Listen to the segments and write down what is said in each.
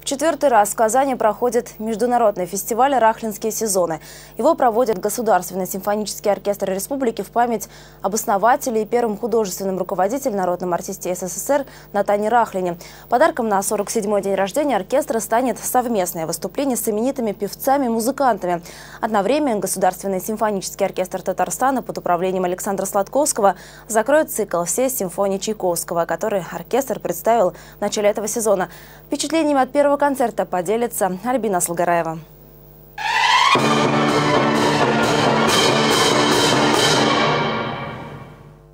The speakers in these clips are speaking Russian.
четвертый раз в Казани проходит международный фестиваль «Рахлинские сезоны». Его проводит Государственный симфонический оркестр Республики в память об основателе и первом художественном руководителе, народном артисте СССР Натане Рахлине. Подарком на 47-й день рождения оркестра станет совместное выступление с именитыми певцами и музыкантами. Одновременно Государственный симфонический оркестр Татарстана под управлением Александра Сладковского закроет цикл «Все симфонии Чайковского», который оркестр представил в начале этого сезона. Впечатлениями от первого концерта поделится Альбина Слгараева.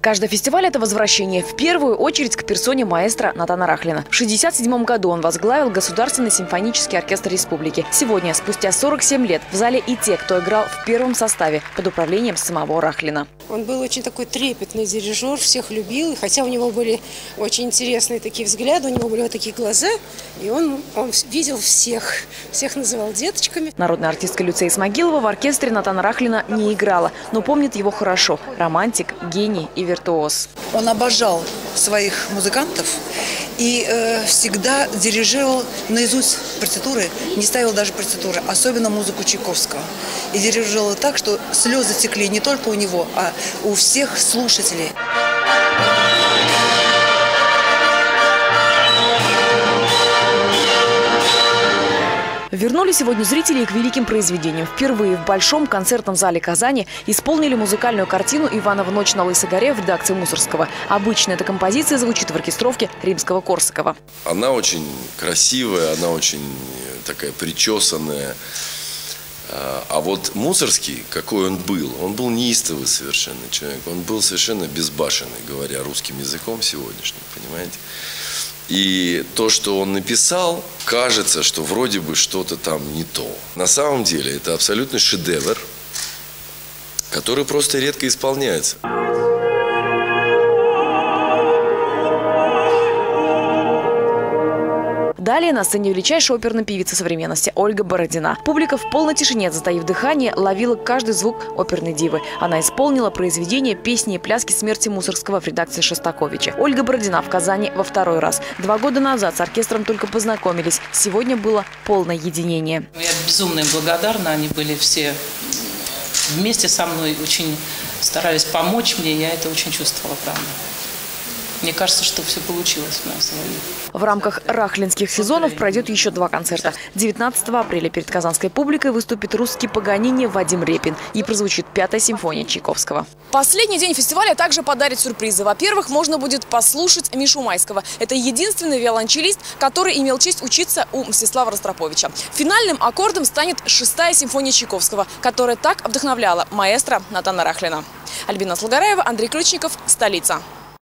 Каждый фестиваль – это возвращение в первую очередь к персоне маэстро Натана Рахлина. В 1967 году он возглавил Государственный симфонический оркестр Республики. Сегодня, спустя 47 лет, в зале и те, кто играл в первом составе под управлением самого Рахлина. Он был очень такой трепетный дирижер, всех любил. И хотя у него были очень интересные такие взгляды, у него были вот такие глаза, и он видел всех называл деточками. Народная артистка Люция Исмагилова в оркестре Натана Рахлина не играла, но помнит его хорошо. Романтик, гений и виртуоз. Он обожал своих музыкантов и всегда дирижировал наизусть партитуры, не ставил даже партитуры, особенно музыку Чайковского. И дирижировал так, что слезы текли не только у него, а у всех слушателей. Вернули сегодня зрители к великим произведениям. Впервые в Большом концертном зале Казани исполнили музыкальную картину «Иванова ночь на Лысой горе» в редакции Мусоргского. Обычно эта композиция звучит в оркестровке Римского-Корсакова. Она очень красивая, она очень такая причесанная. А вот Мусоргский, какой он был неистовый совершенно человек. Он был совершенно безбашенный, говоря русским языком сегодняшним, понимаете? И то, что он написал, кажется, что вроде бы что-то там не то. На самом деле это абсолютный шедевр, который просто редко исполняется. Далее на сцене величайшая оперная певица современности Ольга Бородина. Публика в полной тишине, затаив дыхание, ловила каждый звук оперной дивы. Она исполнила произведение «Песни и пляски смерти Мусоргского» в редакции Шостаковича. Ольга Бородина в Казани во второй раз. 2 года назад с оркестром только познакомились. Сегодня было полное единение. Я безумно им благодарна. Они были все вместе со мной, очень старались помочь мне. Я это очень чувствовала, правда. Мне кажется, что все получилось у нас сегодня. В рамках рахлинских сезонов пройдет еще 2 концерта. 19 апреля перед казанской публикой выступит русский Паганини Вадим Репин и прозвучит 5-я симфония Чайковского. Последний день фестиваля также подарит сюрпризы. Во-первых, можно будет послушать Мишу Майского. Это единственный виолончелист, который имел честь учиться у Мстислава Ростроповича. Финальным аккордом станет 6-я симфония Чайковского, которая так вдохновляла маэстро Натана Рахлина. Альбина Слгараева, Андрей Ключников, столица.